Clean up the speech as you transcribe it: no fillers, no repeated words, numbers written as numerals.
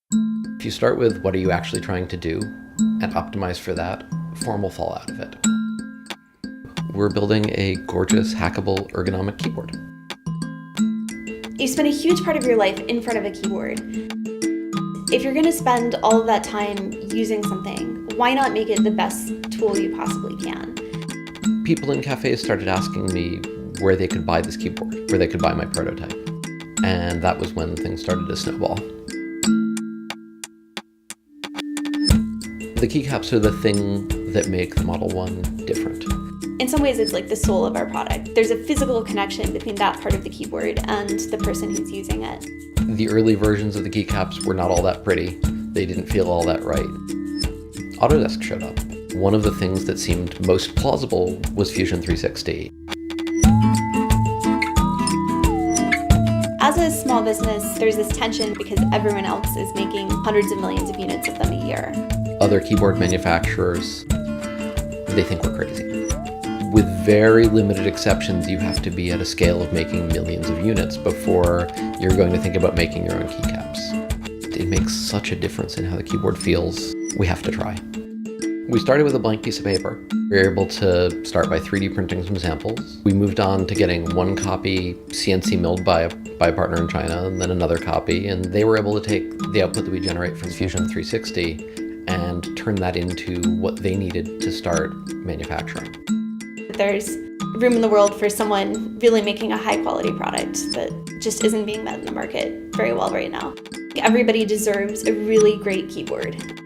If you start with what are you actually trying to do and optimize for that, form will fall out of it. We're building a gorgeous, hackable, ergonomic keyboard. You spend a huge part of your life in front of a keyboard. If you're going to spend all of that time using something, why not make it the best tool you possibly can? People in cafes started asking me where they could buy this keyboard, where they could buy my prototype. And that was when things started to snowball. The keycaps are the thing that make the Model 1 different. In some ways, it's like the soul of our product. There's a physical connection between that part of the keyboard and the person who's using it. The early versions of the keycaps were not all that pretty. They didn't feel all that right. Autodesk showed up. One of the things that seemed most plausible was Fusion 360. As a small business, there's this tension because everyone else is making hundreds of millions of units of them a year. Other keyboard manufacturers, they think we're crazy. With very limited exceptions, you have to be at a scale of making millions of units before you're going to think about making your own keycaps. It makes such a difference in how the keyboard feels. We have to try. We started with a blank piece of paper. We were able to start by 3D printing some samples. We moved on to getting one copy CNC milled by a partner in China, and then another copy, and they were able to take the output that we generate from Fusion 360 and turn that into what they needed to start manufacturing. There's room in the world for someone really making a high quality product that just isn't being met in the market very well right now. Everybody deserves a really great keyboard.